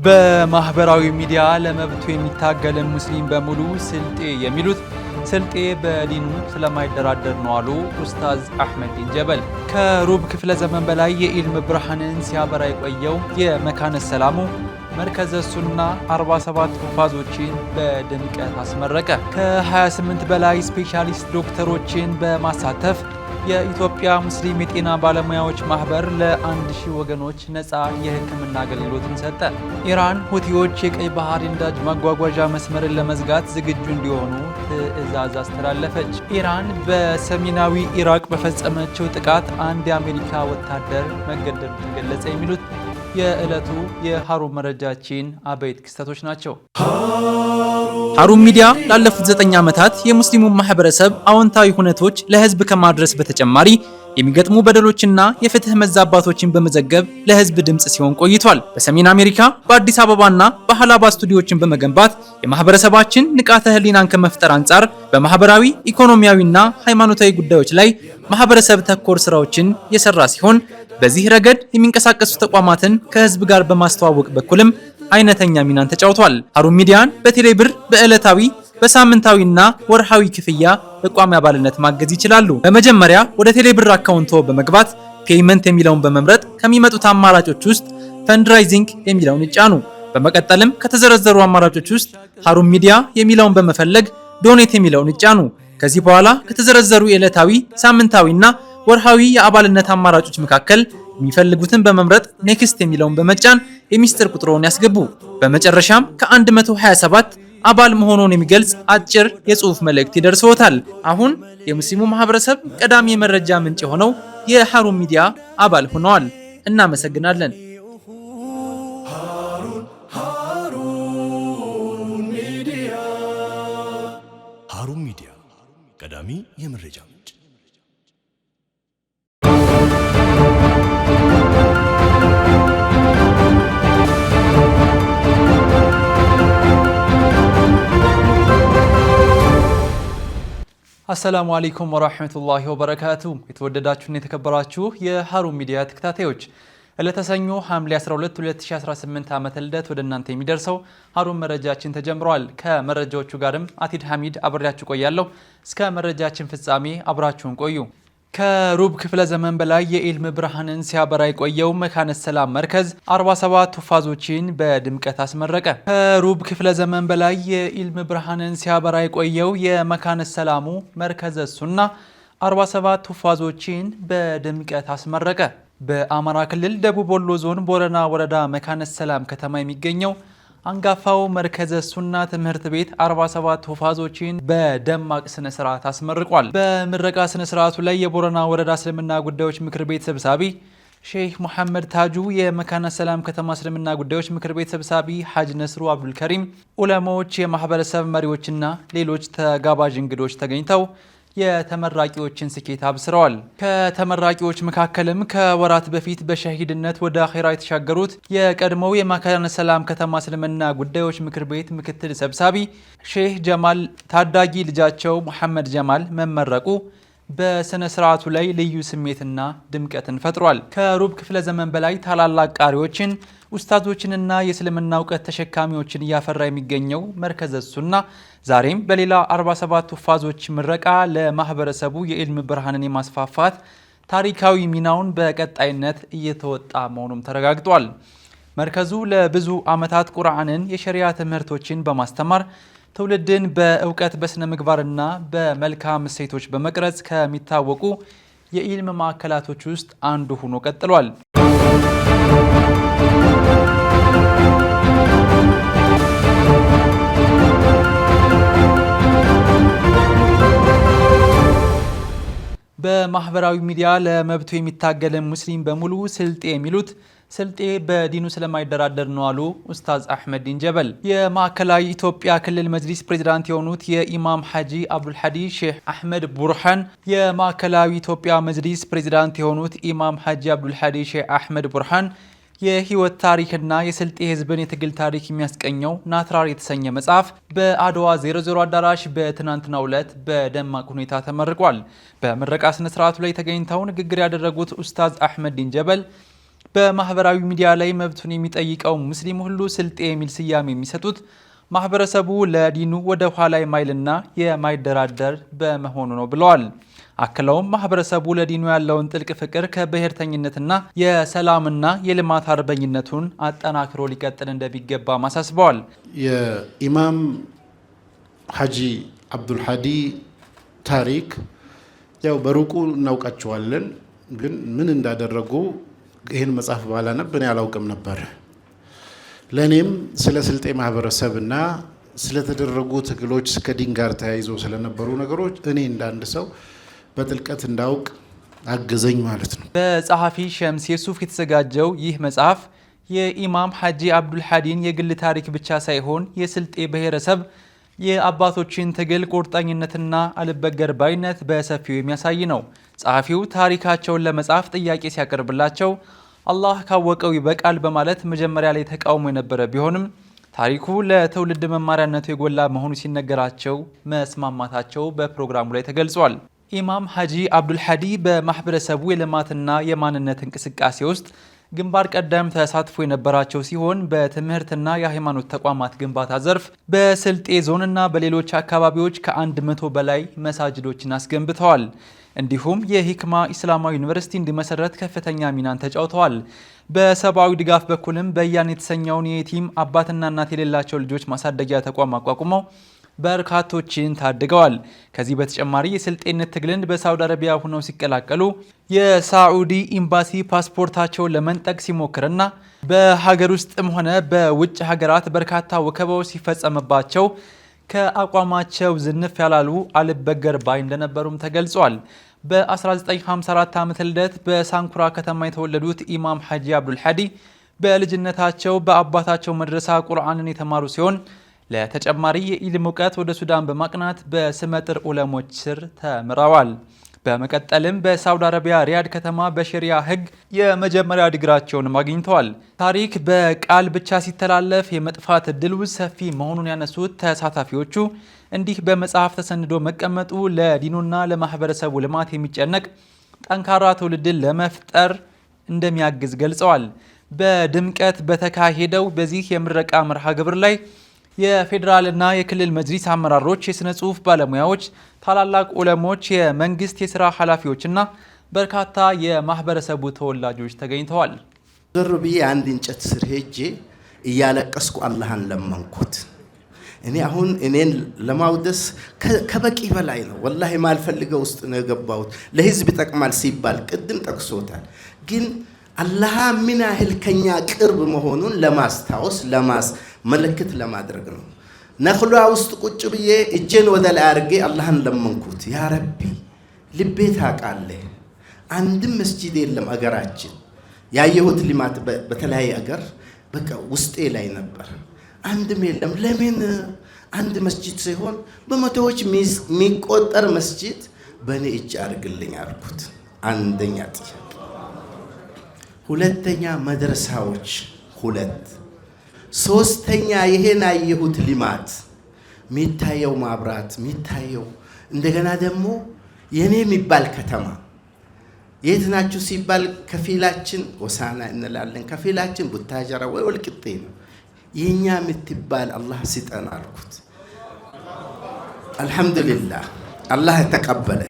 በማህበራዊ ሚዲያ ለመብቱ የሚታገል ሙስሊም በሙሉ ስልጤ የሚሉት ስልጤ በዲኑ ስለማይደራደር ነው አሉ ኡስታዝ አህመድ ዲን ጀበል። ከሩብ ክፍለ ዘመን በላይ የኢልም ብርሃንን ሲያበራ የቆየው የመካነ ሰላሙ መርከዘ ሱና 47 ሁፋዞችን በድምቀት አስመረቀ። ከ28 በላይ ስፔሻሊስት ዶክተሮችን በማሳተፍ የኢትዮጵያ ሙስሊም የጤና ባለሙያዎች ማህበር ለ1000 ወገኖች ነፃ የሕክምና አገልግሎትን ሰጠ። ኢራን ሁቲዎች የቀይ ባህር ነዳጅ ማጓጓዣ መስመርን ለመዝጋት ዝግጁ እንዲሆኑ ትዕዛዝ አስተላለፈች። ኢራን በሰሜናዊ ኢራቅ በፈጸመችው ጥቃት አንድ የአሜሪካ ወታደር መገደሉ ተገለጸ። የሚሉት የዕለቱ የሃሩን መረጃችን አበይት ክስተቶች ናቸው። ሃሩን ሚዲያ ላለፉት 9 ዓመታት የሙስሊሙ ማህበረሰብ አዎንታዊ ሁነቶች ለህዝብ ከማድረስ በተጨማሪ የሚገጥሙ በደሎችና የፍትህ መዛባቶችን በመዘገብ ለህዝብ ድምጽ ሲሆን ቆይቷል። በሰሜን አሜሪካ በአዲስ አበባና በሐላባ ስቱዲዮችን በመገንባት የማህበረሰባችን ንቃተ ህሊናን ከመፍጠር አንጻር በማህበራዊ ኢኮኖሚያዊና ሃይማኖታዊ ጉዳዮች ላይ ማህበረሰብ ተኮር ስራዎችን የሰራ ሲሆን በዚህ ረገድ የሚንቀሳቀሱ ተቋማትን ከህዝብ ጋር በማስተዋወቅ በኩልም አይነተኛ ሚናን ተጫውቷል። ሃሩን ሚዲያን በቴሌብር በዕለታዊ በሳምንታዊና ወርሃዊ ክፍያ በቋሚ አባልነት ማገዝ ይችላሉ። በመጀመሪያ ወደ ቴሌብር አካውንቶ በመግባት ፔይመንት የሚለውን በመምረጥ ከሚመጡት አማራጮች ውስጥ ፈንድራይዚንግ የሚለውን ይጫኑ። በመቀጠልም ከተዘረዘሩ አማራጮች ውስጥ ሃሩን ሚዲያ የሚለውን በመፈለግ ዶኔት የሚለውን ይጫኑ። ከዚህ በኋላ ከተዘረዘሩ የዕለታዊ ሳምንታዊና ወርሃዊ የአባልነት አማራጮች መካከል የሚፈልጉትን በመምረጥ ኔክስት የሚለውን በመጫን የሚስጥር ቁጥሮን ያስገቡ። በመጨረሻም ከ127 አባል መሆኑን የሚገልጽ አጭር የጽሑፍ መልእክት ይደርሰዎታል። አሁን የሙስሊሙ ማህበረሰብ ቀዳሚ የመረጃ ምንጭ የሆነው የሃሩን ሚዲያ አባል ሆነዋል። እናመሰግናለን። ሃሩን ሚዲያ ቀዳሚ የመረጃ ምንጭ። አሰላሙ አለይኩም ወራህመቱላሂ ወበረካቱ። የተወደዳችሁና የተከበራችሁ የሃሩን ሚዲያ ተከታታዮች ለተሰኞ ሐምሌ 12 2018 ዓመተ ልደት ወደ እናንተ የሚደርሰው ሃሩን መረጃችን ተጀምሯል። ከመረጃዎቹ ጋርም አቲድ ሐሚድ አብሬያችሁ ቆያለሁ። እስከ መረጃችን ፍጻሜ አብራችሁን ቆዩ። ከሩብ ክፍለ ዘመን በላይ የኢልም ብርሃንን ሲያበራ የቆየው መካነ ሰላም መርከዝ 47 ሁፋዞችን በድምቀት አስመረቀ። ከሩብ ክፍለ ዘመን በላይ የኢልም ብርሃንን ሲያበራ የቆየው የመካነ ሰላሙ መርከዘ ሱና 47 ሁፋዞችን በድምቀት አስመረቀ። በአማራ ክልል ደቡብ ወሎ ዞን ቦረና ወረዳ መካነ ሰላም ከተማ የሚገኘው አንጋፋው መርከዘ ሱና ትምህርት ቤት 47 ሁፋዞችን በደማቅ ስነ ስርዓት አስመርቋል። በምረቃ ስነ ስርዓቱ ላይ የቦረና ወረዳ እስልምና ጉዳዮች ምክር ቤት ሰብሳቢ ሼህ ሙሐመድ ታጁ፣ የመካነ ሰላም ከተማ እስልምና ጉዳዮች ምክር ቤት ሰብሳቢ ሐጅ ነስሩ አብዱል ከሪም፣ ዑለማዎች፣ የማህበረሰብ መሪዎችና ሌሎች ተጋባዥ እንግዶች ተገኝተው የተመራቂዎችን ስኬት አብስረዋል። ከተመራቂዎች መካከልም ከወራት በፊት በሸሂድነት ወደ አኺራ የተሻገሩት የቀድሞው የመካነ ሰላም ከተማ እስልምና ጉዳዮች ምክር ቤት ምክትል ሰብሳቢ ሼህ ጀማል ታዳጊ ልጃቸው ሙሐመድ ጀማል መመረቁ በስነ ስርዓቱ ላይ ልዩ ስሜትና ድምቀትን ፈጥሯል። ከሩብ ክፍለ ዘመን በላይ ታላላቅ ቃሪዎችን ኡስታዞችንና የእስልምና እውቀት ተሸካሚዎችን እያፈራ የሚገኘው መርከዘ ሱና ዛሬም በሌላ 47 ሁፋዞች ምረቃ ለማህበረሰቡ የኢልም ብርሃንን የማስፋፋት ታሪካዊ ሚናውን በቀጣይነት እየተወጣ መሆኑም ተረጋግጧል። መርከዙ ለብዙ ዓመታት ቁርአንን፣ የሸሪዓ ትምህርቶችን በማስተማር ትውልድን በእውቀት በስነ ምግባርና በመልካም እሴቶች በመቅረጽ ከሚታወቁ የኢልም ማዕከላቶች ውስጥ አንዱ ሆኖ ቀጥሏል። በማህበራዊ ሚዲያ ለመብቱ የሚታገል ሙስሊም በሙሉ ስልጤ የሚሉት ስልጤ በዲኑ ስለማይደራደር ነው አሉ ኡስታዝ አህመድ ዲን ጀበል። የማዕከላዊ ኢትዮጵያ ክልል መጅሊስ ፕሬዝዳንት የሆኑት የኢማም ሐጂ አብዱል ሐዲ ሼህ አህመድ ቡርሃን፣ የማዕከላዊ ኢትዮጵያ መጅሊስ ፕሬዝዳንት የሆኑት ኢማም ሐጂ አብዱል ሐዲ ሼህ አህመድ ቡርሃን የህይወት ታሪክና የስልጤ ህዝብን የትግል ታሪክ የሚያስቀኘው ናትራር የተሰኘ መጽሐፍ በአድዋ 00 አዳራሽ በትናንትናው ዕለት በደማቅ ሁኔታ ተመርቋል። በምረቃ ስነ ስርዓቱ ላይ ተገኝተው ንግግር ያደረጉት ኡስታዝ አህመድ ዲን ጀበል በማህበራዊ ሚዲያ ላይ መብቱን የሚጠይቀው ሙስሊም ሁሉ ስልጤ የሚል ስያሜ የሚሰጡት ማህበረሰቡ ለዲኑ ወደ ኋላ የማይልና የማይደራደር በመሆኑ ነው ብለዋል። አክለውም ማህበረሰቡ ለዲኑ ያለውን ጥልቅ ፍቅር ከብሔርተኝነትና የሰላምና የልማት አርበኝነቱን አጠናክሮ ሊቀጥል እንደሚገባ ማሳስበዋል። የኢማም ሐጂ አብዱል ሀዲ ታሪክ ያው በሩቁ እናውቃቸዋለን፣ ግን ምን እንዳደረጉ ይህን መጽሐፍ ባላነብ እኔ አላውቅም ነበር። ለእኔም ስለ ስልጤ ማህበረሰብና ስለተደረጉ ትግሎች ከዲን ጋር ተያይዞ ስለነበሩ ነገሮች እኔ እንዳንድ ሰው በጥልቀት እንዳውቅ አገዘኝ ማለት ነው። በጸሐፊ ሸምስ የሱፍ የተዘጋጀው ይህ መጽሐፍ የኢማም ሐጂ አብዱል ሀዲን የግል ታሪክ ብቻ ሳይሆን የስልጤ ብሔረሰብ የአባቶችን ትግል ቁርጠኝነትና አልበገር ባይነት በሰፊው የሚያሳይ ነው። ጸሐፊው ታሪካቸውን ለመጻፍ ጥያቄ ሲያቀርብላቸው አላህ ካወቀው ይበቃል በማለት መጀመሪያ ላይ ተቃውሞ የነበረ ቢሆንም ታሪኩ ለትውልድ መማሪያነቱ የጎላ መሆኑ ሲነገራቸው መስማማታቸው በፕሮግራሙ ላይ ተገልጿል። ኢማም ሐጂ አብዱል ሀዲ በማህበረሰቡ የልማትና የማንነት እንቅስቃሴ ውስጥ ግንባር ቀደም ተሳትፎ የነበራቸው ሲሆን በትምህርትና የሃይማኖት ተቋማት ግንባታ ዘርፍ በስልጤ ዞንና በሌሎች አካባቢዎች ከ100 በላይ መሳጅዶችን አስገንብተዋል። እንዲሁም የሂክማ ኢስላማዊ ዩኒቨርሲቲ እንዲመሰረት ከፍተኛ ሚናን ተጫውተዋል። በሰብአዊ ድጋፍ በኩልም በያን የተሰኘውን የየቲም አባትና እናት የሌላቸው ልጆች ማሳደጊያ ተቋም አቋቁመው በርካቶችን ታድገዋል። ከዚህ በተጨማሪ የስልጤነት ትግልን በሳውዲ አረቢያ ሆነው ሲቀላቀሉ የሳዑዲ ኤምባሲ ፓስፖርታቸውን ለመንጠቅ ሲሞክርና በሀገር ውስጥም ሆነ በውጭ ሀገራት በርካታ ወከባዎች ሲፈጸምባቸው ከአቋማቸው ዝንፍ ያላሉ አልበገር ባይ እንደነበሩም ተገልጿል። በ1954 ዓመተ ልደት በሳንኩራ ከተማ የተወለዱት ኢማም ሐጂ አብዱል ሀዲ በልጅነታቸው በአባታቸው መድረሳ ቁርአንን የተማሩ ሲሆን ለተጨማሪ የኢልም እውቀት ወደ ሱዳን በማቅናት በስመጥር ዑለሞች ስር ተምረዋል። በመቀጠልም በሳውዲ አረቢያ ሪያድ ከተማ በሸሪያ ሕግ የመጀመሪያ ዲግሪያቸውንም አግኝተዋል። ታሪክ በቃል ብቻ ሲተላለፍ የመጥፋት እድሉ ሰፊ መሆኑን ያነሱት ተሳታፊዎቹ እንዲህ በመጽሐፍ ተሰንዶ መቀመጡ ለዲኑና ለማህበረሰቡ ልማት የሚጨነቅ ጠንካራ ትውልድን ለመፍጠር እንደሚያግዝ ገልጸዋል። በድምቀት በተካሄደው በዚህ የምረቃ መርሃ ግብር ላይ የፌዴራልና የክልል መጅሊስ አመራሮች፣ የሥነ ጽሑፍ ባለሙያዎች፣ ታላላቅ ዑለሞች፣ የመንግስት የሥራ ኃላፊዎችና በርካታ የማህበረሰቡ ተወላጆች ተገኝተዋል። ዞር ብዬ አንድ እንጨት ስር ሄጄ እያለቀስኩ አላህን ለመንኩት። እኔ አሁን እኔን ለማውደስ ከበቂ በላይ ነው። ወላሂ ማልፈልገው ውስጥ ነው የገባሁት። ለህዝብ ይጠቅማል ሲባል ቅድም ጠቅሶታል። ግን አላህ ምን ያህል ከኛ ቅርብ መሆኑን ለማስታወስ ምልክት ለማድረግ ነው። ነኽሏ ውስጥ ቁጭ ብዬ እጄን ወደ ላይ አድርጌ አላህን ለመንኩት። ያ ረቢ ልቤ ታውቃለህ፣ አንድም መስጂድ የለም አገራችን። ያየሁት ልማት በተለያየ አገር በቃ ውስጤ ላይ ነበር። አንድም የለም። ለምን አንድ መስጂድ ሲሆን በመቶዎች የሚቆጠር መስጂድ በእኔ እጅ አድርግልኝ አልኩት። አንደኛ ጥያቄ። ሁለተኛ መድረሳዎች 2። ሶስተኛ ይሄን ያየሁት ልማት የሚታየው ማብራት የሚታየው እንደገና ደግሞ የኔ የሚባል ከተማ የት ናችሁ ሲባል ከፊላችን ሆሳና እንላለን፣ ከፊላችን ቡታጀራ ወይ ወልቂጤ ነው። የኛ የምትባል አላህ ሲጠን አልኩት። አልሐምዱሊላህ አላህ ተቀበለ።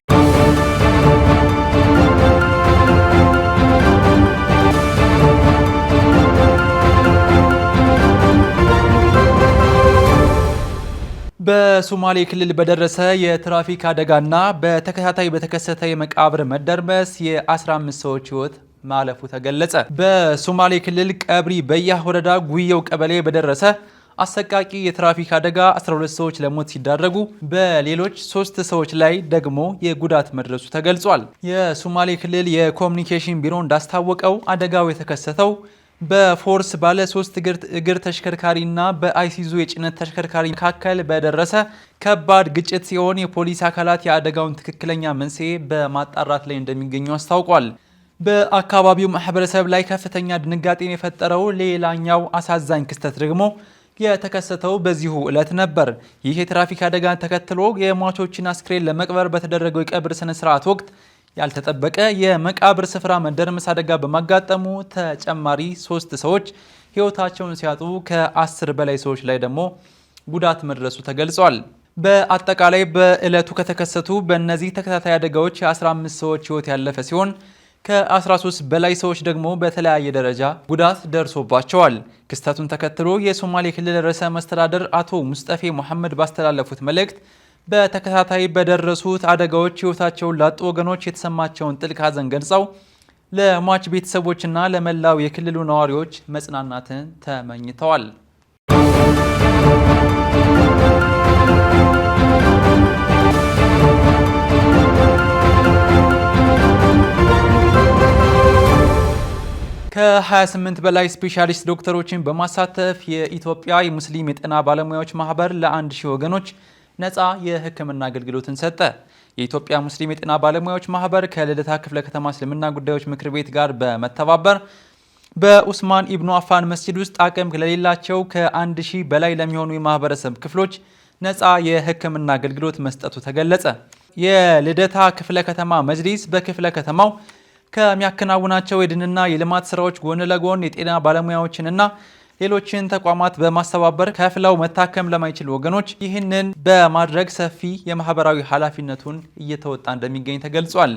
በሶማሌ ክልል በደረሰ የትራፊክ አደጋና በተከታታይ በተከሰተ የመቃብር መደርመስ የ15 ሰዎች ሕይወት ማለፉ ተገለጸ። በሶማሌ ክልል ቀብሪ በያህ ወረዳ ጉየው ቀበሌ በደረሰ አሰቃቂ የትራፊክ አደጋ 12 ሰዎች ለሞት ሲዳረጉ በሌሎች 3 ሰዎች ላይ ደግሞ የጉዳት መድረሱ ተገልጿል። የሶማሌ ክልል የኮሚኒኬሽን ቢሮ እንዳስታወቀው አደጋው የተከሰተው በፎርስ ባለ 3 እግር ተሽከርካሪና በአይሲዙ የጭነት ተሽከርካሪ መካከል በደረሰ ከባድ ግጭት ሲሆን የፖሊስ አካላት የአደጋውን ትክክለኛ መንስኤ በማጣራት ላይ እንደሚገኙ አስታውቋል። በአካባቢው ማህበረሰብ ላይ ከፍተኛ ድንጋጤን የፈጠረው ሌላኛው አሳዛኝ ክስተት ደግሞ የተከሰተው በዚሁ ዕለት ነበር። ይህ የትራፊክ አደጋን ተከትሎ የሟቾችን አስክሬን ለመቅበር በተደረገው የቀብር ስነ ስርዓት ወቅት ያልተጠበቀ የመቃብር ስፍራ መደርመስ አደጋ በማጋጠሙ ተጨማሪ 3 ሰዎች ሕይወታቸውን ሲያጡ ከ10 በላይ ሰዎች ላይ ደግሞ ጉዳት መድረሱ ተገልጿል። በአጠቃላይ በዕለቱ ከተከሰቱ በእነዚህ ተከታታይ አደጋዎች የ15 ሰዎች ሕይወት ያለፈ ሲሆን ከ13 በላይ ሰዎች ደግሞ በተለያየ ደረጃ ጉዳት ደርሶባቸዋል። ክስተቱን ተከትሎ የሶማሌ ክልል ርዕሰ መስተዳድር አቶ ሙስጠፌ መሐመድ ባስተላለፉት መልእክት በተከታታይ በደረሱት አደጋዎች ሕይወታቸውን ላጡ ወገኖች የተሰማቸውን ጥልቅ ሐዘን ገልጸው ለሟች ቤተሰቦችና ለመላው የክልሉ ነዋሪዎች መጽናናትን ተመኝተዋል። ከ28 በላይ ስፔሻሊስት ዶክተሮችን በማሳተፍ የኢትዮጵያ የሙስሊም የጤና ባለሙያዎች ማህበር ለ1000 ወገኖች ነፃ የሕክምና አገልግሎትን ሰጠ። የኢትዮጵያ ሙስሊም የጤና ባለሙያዎች ማህበር ከልደታ ክፍለ ከተማ እስልምና ጉዳዮች ምክር ቤት ጋር በመተባበር በኡስማን ኢብኑ አፋን መስጂድ ውስጥ አቅም ለሌላቸው ከ1000 በላይ ለሚሆኑ የማህበረሰብ ክፍሎች ነፃ የሕክምና አገልግሎት መስጠቱ ተገለጸ። የልደታ ክፍለ ከተማ መጅሊስ በክፍለ ከተማው ከሚያከናውናቸው የድንና የልማት ስራዎች ጎን ለጎን የጤና ባለሙያዎችንና ሌሎችን ተቋማት በማስተባበር ከፍለው መታከም ለማይችሉ ወገኖች ይህንን በማድረግ ሰፊ የማህበራዊ ኃላፊነቱን እየተወጣ እንደሚገኝ ተገልጿል።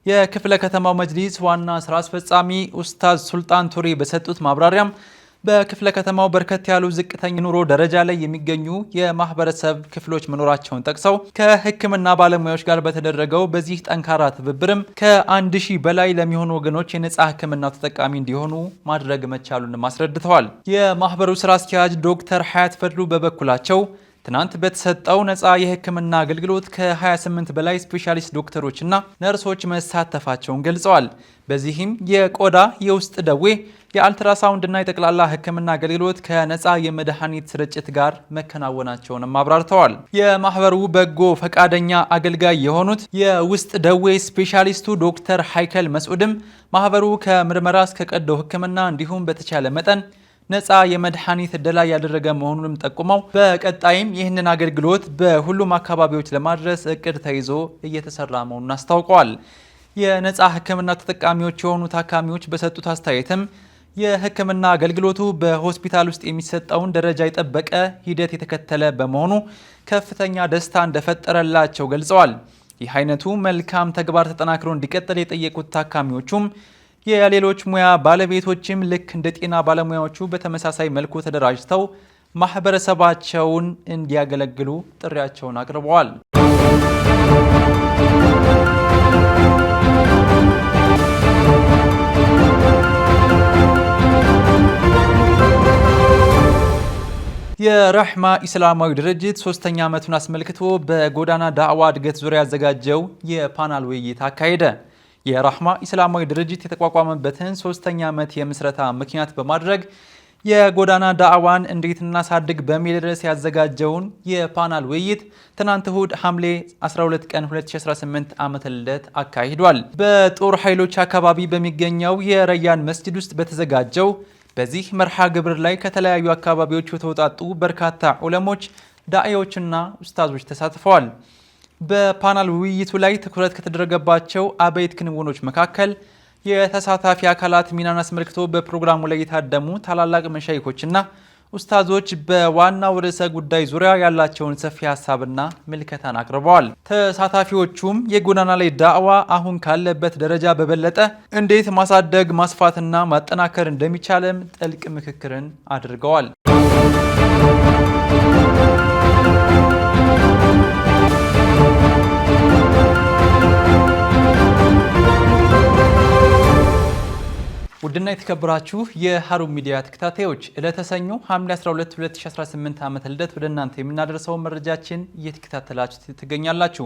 የክፍለ ከተማው መጅሊስ ዋና ስራ አስፈጻሚ ኡስታዝ ሱልጣን ቱሬ በሰጡት ማብራሪያም በክፍለ ከተማው በርከት ያሉ ዝቅተኛ ኑሮ ደረጃ ላይ የሚገኙ የማህበረሰብ ክፍሎች መኖራቸውን ጠቅሰው ከሕክምና ባለሙያዎች ጋር በተደረገው በዚህ ጠንካራ ትብብርም ከ1000 በላይ ለሚሆኑ ወገኖች የነጻ ሕክምና ተጠቃሚ እንዲሆኑ ማድረግ መቻሉን አስረድተዋል። የማህበሩ ስራ አስኪያጅ ዶክተር ሀያት ፈድሉ በበኩላቸው ትናንት በተሰጠው ነጻ የሕክምና አገልግሎት ከ28 በላይ ስፔሻሊስት ዶክተሮችና ነርሶች መሳተፋቸውን ገልጸዋል። በዚህም የቆዳ የውስጥ ደዌ የአልትራሳውንድና የጠቅላላ ሕክምና አገልግሎት ከነጻ የመድኃኒት ስርጭት ጋር መከናወናቸውንም አብራርተዋል። የማህበሩ በጎ ፈቃደኛ አገልጋይ የሆኑት የውስጥ ደዌ ስፔሻሊስቱ ዶክተር ሃይከል መስዑድም ማህበሩ ከምርመራ እስከ ቀዶ ሕክምና እንዲሁም በተቻለ መጠን ነጻ የመድኃኒት እደላ ያደረገ መሆኑንም ጠቁመው በቀጣይም ይህንን አገልግሎት በሁሉም አካባቢዎች ለማድረስ እቅድ ተይዞ እየተሰራ መሆኑን አስታውቀዋል። የነጻ ሕክምና ተጠቃሚዎች የሆኑ ታካሚዎች በሰጡት አስተያየትም የሕክምና አገልግሎቱ በሆስፒታል ውስጥ የሚሰጠውን ደረጃ የጠበቀ ሂደት የተከተለ በመሆኑ ከፍተኛ ደስታ እንደፈጠረላቸው ገልጸዋል። ይህ አይነቱ መልካም ተግባር ተጠናክሮ እንዲቀጥል የጠየቁት ታካሚዎቹም የሌሎች ሙያ ባለቤቶችም ልክ እንደ ጤና ባለሙያዎቹ በተመሳሳይ መልኩ ተደራጅተው ማህበረሰባቸውን እንዲያገለግሉ ጥሪያቸውን አቅርበዋል። የረሕማ ኢስላማዊ ድርጅት 3ኛ ዓመቱን አስመልክቶ በጎዳና ዳዕዋ እድገት ዙሪያ ያዘጋጀው የፓናል ውይይት አካሄደ። የረሕማ ኢስላማዊ ድርጅት የተቋቋመበትን 3ኛ ዓመት የምስረታ ምክንያት በማድረግ የጎዳና ዳዕዋን እንዴት እናሳድግ በሚል ርዕስ ያዘጋጀውን የፓናል ውይይት ትናንት እሁድ ሐምሌ 12 ቀን 2018 ዓመተ ልደት አካሂዷል። በጦር ኃይሎች አካባቢ በሚገኘው የረያን መስጂድ ውስጥ በተዘጋጀው በዚህ መርሃ ግብር ላይ ከተለያዩ አካባቢዎች የተውጣጡ በርካታ ዑለሞች፣ ዳዒዎችና ኡስታዞች ተሳትፈዋል። በፓናል ውይይቱ ላይ ትኩረት ከተደረገባቸው አበይት ክንውኖች መካከል የተሳታፊ አካላት ሚናን አስመልክቶ በፕሮግራሙ ላይ የታደሙ ታላላቅ መሻይኮችና ኡስታዞች በዋናው ርዕሰ ጉዳይ ዙሪያ ያላቸውን ሰፊ ሀሳብና ምልከታን አቅርበዋል። ተሳታፊዎቹም የጎዳና ላይ ዳዕዋ አሁን ካለበት ደረጃ በበለጠ እንዴት ማሳደግ፣ ማስፋትና ማጠናከር እንደሚቻልም ጥልቅ ምክክርን አድርገዋል። ውድና የተከበራችሁ የሀሩን ሚዲያ ተከታታዮች ዕለተ ሰኞ ሐምሌ 12 2018 ዓመተ ልደት ወደ እናንተ የምናደርሰው መረጃችን እየተከታተላችሁ ትገኛላችሁ።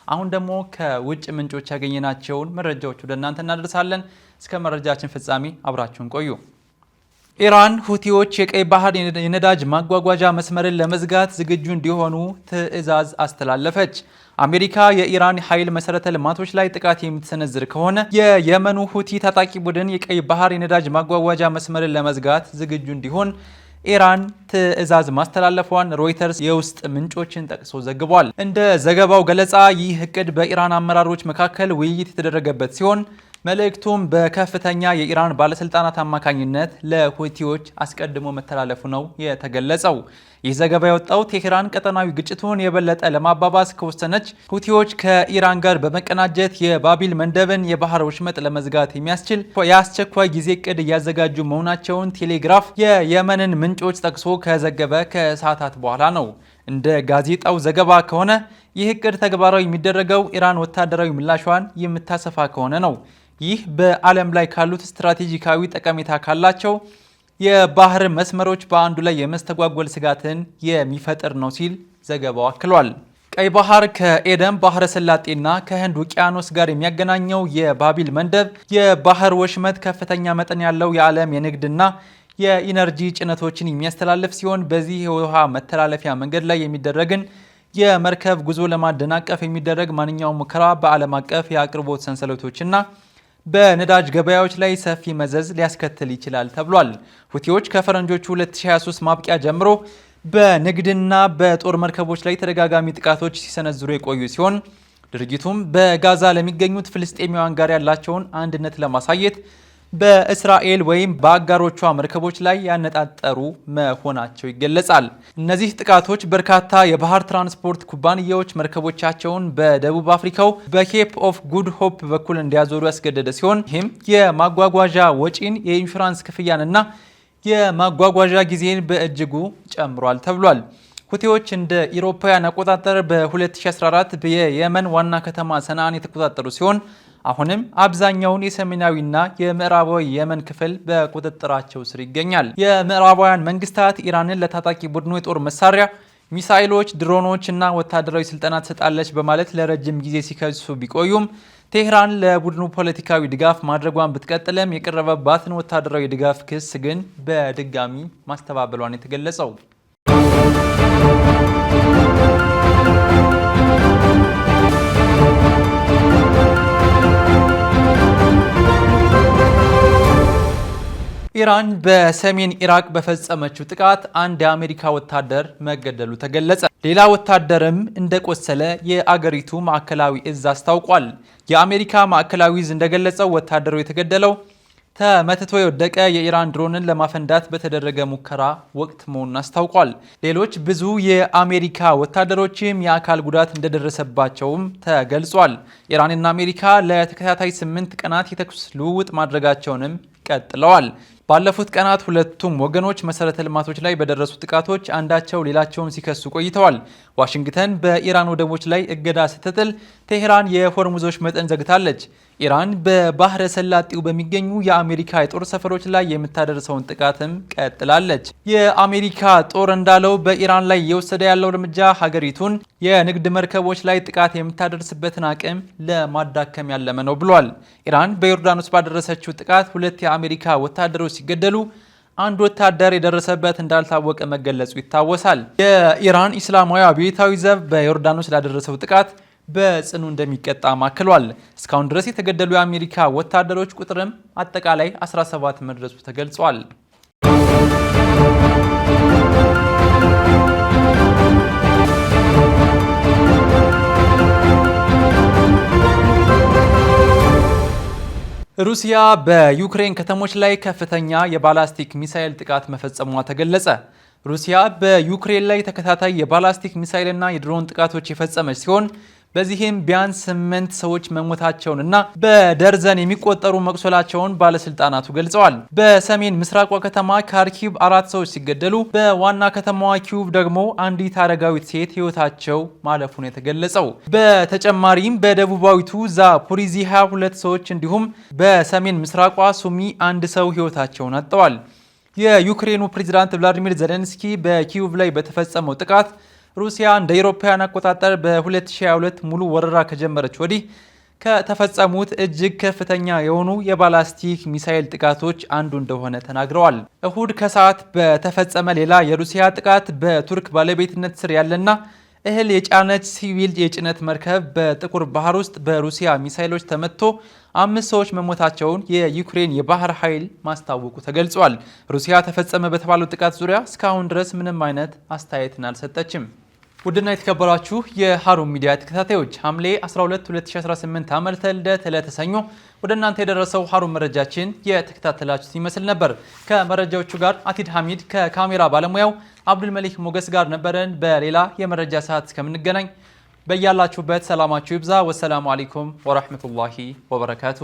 አሁን ደግሞ ከውጭ ምንጮች ያገኘናቸውን መረጃዎች ወደ እናንተ እናደርሳለን። እስከ መረጃችን ፍጻሜ አብራችሁን ቆዩ። ኢራን ሁቲዎች የቀይ ባህር የነዳጅ ማጓጓዣ መስመርን ለመዝጋት ዝግጁ እንዲሆኑ ትዕዛዝ አስተላለፈች። አሜሪካ የኢራን ኃይል መሰረተ ልማቶች ላይ ጥቃት የምትሰነዝር ከሆነ የየመኑ ሁቲ ታጣቂ ቡድን የቀይ ባህር የነዳጅ ማጓጓዣ መስመርን ለመዝጋት ዝግጁ እንዲሆን ኢራን ትዕዛዝ ማስተላለፏን ሮይተርስ የውስጥ ምንጮችን ጠቅሶ ዘግቧል። እንደ ዘገባው ገለጻ ይህ እቅድ በኢራን አመራሮች መካከል ውይይት የተደረገበት ሲሆን መልእክቱም በከፍተኛ የኢራን ባለስልጣናት አማካኝነት ለሁቲዎች አስቀድሞ መተላለፉ ነው የተገለጸው። ይህ ዘገባ የወጣው ቴህራን ቀጠናዊ ግጭቱን የበለጠ ለማባባስ ከወሰነች ሁቲዎች ከኢራን ጋር በመቀናጀት የባቢል መንደብን የባህር ወሽመጥ ለመዝጋት የሚያስችል የአስቸኳይ ጊዜ እቅድ እያዘጋጁ መሆናቸውን ቴሌግራፍ የየመንን ምንጮች ጠቅሶ ከዘገበ ከሰዓታት በኋላ ነው። እንደ ጋዜጣው ዘገባ ከሆነ ይህ እቅድ ተግባራዊ የሚደረገው ኢራን ወታደራዊ ምላሿን የምታሰፋ ከሆነ ነው። ይህ በዓለም ላይ ካሉት ስትራቴጂካዊ ጠቀሜታ ካላቸው የባህር መስመሮች በአንዱ ላይ የመስተጓጎል ስጋትን የሚፈጥር ነው ሲል ዘገባው አክሏል። ቀይ ባህር ከኤደን ባህረ ሰላጤና ከህንድ ውቅያኖስ ጋር የሚያገናኘው የባቢል መንደብ የባህር ወሽመጥ ከፍተኛ መጠን ያለው የዓለም የንግድና የኢነርጂ ጭነቶችን የሚያስተላልፍ ሲሆን በዚህ የውሃ መተላለፊያ መንገድ ላይ የሚደረግን የመርከብ ጉዞ ለማደናቀፍ የሚደረግ ማንኛውም ሙከራ በዓለም አቀፍ የአቅርቦት ሰንሰለቶችና በነዳጅ ገበያዎች ላይ ሰፊ መዘዝ ሊያስከትል ይችላል ተብሏል። ሁቲዎች ከፈረንጆቹ 2023 ማብቂያ ጀምሮ በንግድና በጦር መርከቦች ላይ ተደጋጋሚ ጥቃቶች ሲሰነዝሩ የቆዩ ሲሆን ድርጊቱም በጋዛ ለሚገኙት ፍልስጤማውያን ጋር ያላቸውን አንድነት ለማሳየት በእስራኤል ወይም በአጋሮቿ መርከቦች ላይ ያነጣጠሩ መሆናቸው ይገለጻል። እነዚህ ጥቃቶች በርካታ የባህር ትራንስፖርት ኩባንያዎች መርከቦቻቸውን በደቡብ አፍሪካው በኬፕ ኦፍ ጉድ ሆፕ በኩል እንዲያዞሩ ያስገደደ ሲሆን ይህም የማጓጓዣ ወጪን፣ የኢንሹራንስ ክፍያንና የማጓጓዣ ጊዜን በእጅጉ ጨምሯል ተብሏል። ሁቲዎች እንደ ኢሮፓውያን አቆጣጠር በ2014 የየመን ዋና ከተማ ሰንዓን የተቆጣጠሩ ሲሆን አሁንም አብዛኛውን የሰሜናዊና የምዕራባዊ የመን ክፍል በቁጥጥራቸው ስር ይገኛል። የምዕራባውያን መንግስታት ኢራንን ለታጣቂ ቡድኑ የጦር መሳሪያ፣ ሚሳኤሎች፣ ድሮኖች እና ወታደራዊ ስልጠና ትሰጣለች በማለት ለረጅም ጊዜ ሲከሱ ቢቆዩም ቴህራን ለቡድኑ ፖለቲካዊ ድጋፍ ማድረጓን ብትቀጥልም የቀረበባትን ወታደራዊ ድጋፍ ክስ ግን በድጋሚ ማስተባበሏን የተገለጸው። ኢራን በሰሜን ኢራቅ በፈጸመችው ጥቃት አንድ የአሜሪካ ወታደር መገደሉ ተገለጸ። ሌላ ወታደርም እንደቆሰለ የአገሪቱ ማዕከላዊ እዝ አስታውቋል። የአሜሪካ ማዕከላዊ እዝ እንደገለጸው ወታደሩ የተገደለው ተመትቶ የወደቀ የኢራን ድሮንን ለማፈንዳት በተደረገ ሙከራ ወቅት መሆኑን አስታውቋል። ሌሎች ብዙ የአሜሪካ ወታደሮችም የአካል ጉዳት እንደደረሰባቸውም ተገልጿል። ኢራንና አሜሪካ ለተከታታይ 8 ቀናት የተኩስ ልውውጥ ማድረጋቸውንም ቀጥለዋል። ባለፉት ቀናት ሁለቱም ወገኖች መሰረተ ልማቶች ላይ በደረሱ ጥቃቶች አንዳቸው ሌላቸውን ሲከሱ ቆይተዋል። ዋሽንግተን በኢራን ወደቦች ላይ እገዳ ስትጥል ቴህራን የሆርሙዞች መጠን ዘግታለች። ኢራን በባህረ ሰላጤው በሚገኙ የአሜሪካ የጦር ሰፈሮች ላይ የምታደርሰውን ጥቃትም ቀጥላለች። የአሜሪካ ጦር እንዳለው በኢራን ላይ እየወሰደ ያለው እርምጃ ሀገሪቱን የንግድ መርከቦች ላይ ጥቃት የምታደርስበትን አቅም ለማዳከም ያለመ ነው ብሏል። ኢራን በዮርዳኖስ ባደረሰችው ጥቃት 2 የአሜሪካ ወታደሮች ሲገደሉ አንድ ወታደር የደረሰበት እንዳልታወቀ መገለጹ ይታወሳል። የኢራን ኢስላማዊ አብዮታዊ ዘብ በዮርዳኖስ ላደረሰው ጥቃት በጽኑ እንደሚቀጣ ማክሏል። እስካሁን ድረስ የተገደሉ የአሜሪካ ወታደሮች ቁጥርም አጠቃላይ 17 መድረሱ ተገልጿል። ሩሲያ በዩክሬን ከተሞች ላይ ከፍተኛ የባላስቲክ ሚሳኤል ጥቃት መፈጸሟ ተገለጸ። ሩሲያ በዩክሬን ላይ ተከታታይ የባላስቲክ ሚሳኤልና የድሮን ጥቃቶች የፈጸመች ሲሆን በዚህም ቢያንስ 8 ሰዎች መሞታቸውንና በደርዘን የሚቆጠሩ መቁሰላቸውን ባለስልጣናቱ ገልጸዋል። በሰሜን ምስራቋ ከተማ ካርኪቭ 4 ሰዎች ሲገደሉ በዋና ከተማዋ ኪዩቭ ደግሞ አንዲት አረጋዊት ሴት ሕይወታቸው ማለፉን የተገለጸው። በተጨማሪም በደቡባዊቱ ዛፖሪዚያ 2 ሰዎች እንዲሁም በሰሜን ምስራቋ ሱሚ 1 ሰው ሕይወታቸውን አጥተዋል። የዩክሬኑ ፕሬዝዳንት ቭላዲሚር ዜሌንስኪ በኪዩቭ ላይ በተፈጸመው ጥቃት ሩሲያ እንደ አውሮፓውያን አቆጣጠር በ2022 ሙሉ ወረራ ከጀመረች ወዲህ ከተፈጸሙት እጅግ ከፍተኛ የሆኑ የባላስቲክ ሚሳኤል ጥቃቶች አንዱ እንደሆነ ተናግረዋል። እሁድ ከሰዓት በተፈጸመ ሌላ የሩሲያ ጥቃት በቱርክ ባለቤትነት ስር ያለና እህል የጫነች ሲቪል የጭነት መርከብ በጥቁር ባህር ውስጥ በሩሲያ ሚሳይሎች ተመትቶ 5 ሰዎች መሞታቸውን የዩክሬን የባህር ኃይል ማስታወቁ ተገልጿል። ሩሲያ ተፈጸመ በተባለው ጥቃት ዙሪያ እስካሁን ድረስ ምንም አይነት አስተያየትን አልሰጠችም። ውድና የተከበራችሁ የሃሩን ሚዲያ ተከታታዮች ሐምሌ 12 2018 ዓመተ ልደት ዕለተ ሰኞ ወደ እናንተ የደረሰው ሃሩን መረጃችን የተከታተላችሁት ይመስል ነበር። ከመረጃዎቹ ጋር አቲድ ሐሚድ ከካሜራ ባለሙያው አብዱል መሊክ ሞገስ ጋር ነበረን። በሌላ የመረጃ ሰዓት እስከምንገናኝ በያላችሁበት ሰላማችሁ ይብዛ። ወሰላሙ አለይኩም ወራህመቱላሂ ወበረካቱ።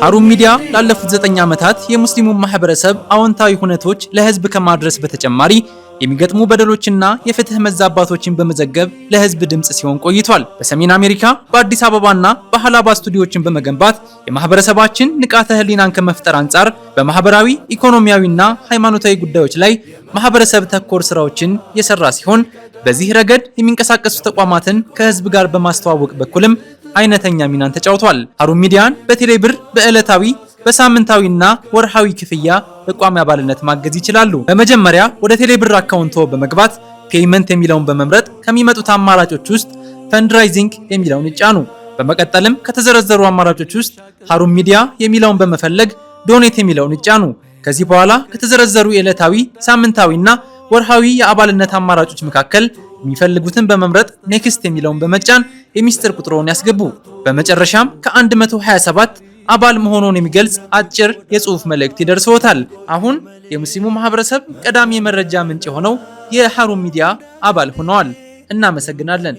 ሃሩን ሚዲያ ላለፉት 9 ዓመታት የሙስሊሙን ማህበረሰብ አዎንታዊ ሁነቶች ለህዝብ ከማድረስ በተጨማሪ የሚገጥሙ በደሎችና የፍትህ መዛባቶችን በመዘገብ ለህዝብ ድምጽ ሲሆን ቆይቷል። በሰሜን አሜሪካ በአዲስ አበባና በሐላባ ስቱዲዮችን በመገንባት የማህበረሰባችን ንቃተ ህሊናን ከመፍጠር አንጻር በማህበራዊ ኢኮኖሚያዊና ሃይማኖታዊ ጉዳዮች ላይ ማህበረሰብ ተኮር ስራዎችን የሰራ ሲሆን በዚህ ረገድ የሚንቀሳቀሱ ተቋማትን ከህዝብ ጋር በማስተዋወቅ በኩልም አይነተኛ ሚናን ተጫውቷል። ሃሩን ሚዲያን በቴሌብር በዕለታዊ በሳምንታዊና ወርሃዊ ክፍያ በቋሚ አባልነት ማገዝ ይችላሉ። በመጀመሪያ ወደ ቴሌብር አካውንቶ በመግባት ፔይመንት የሚለውን በመምረጥ ከሚመጡት አማራጮች ውስጥ ፈንድራይዚንግ የሚለውን ይጫኑ። በመቀጠልም ከተዘረዘሩ አማራጮች ውስጥ ሃሩን ሚዲያ የሚለውን በመፈለግ ዶኔት የሚለውን ይጫኑ። ከዚህ በኋላ ከተዘረዘሩ የዕለታዊ ሳምንታዊና ወርሃዊ የአባልነት አማራጮች መካከል የሚፈልጉትን በመምረጥ ኔክስት የሚለውን በመጫን የሚስጥር ቁጥሮን ያስገቡ። በመጨረሻም ከ127 አባል መሆኑን የሚገልጽ አጭር የጽሑፍ መልእክት ይደርሰዎታል። አሁን የሙስሊሙ ማህበረሰብ ቀዳሚ የመረጃ ምንጭ የሆነው የሃሩን ሚዲያ አባል ሆነዋል። እናመሰግናለን።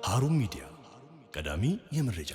ሃሩን ሚዲያ ቀዳሚ የመረጃ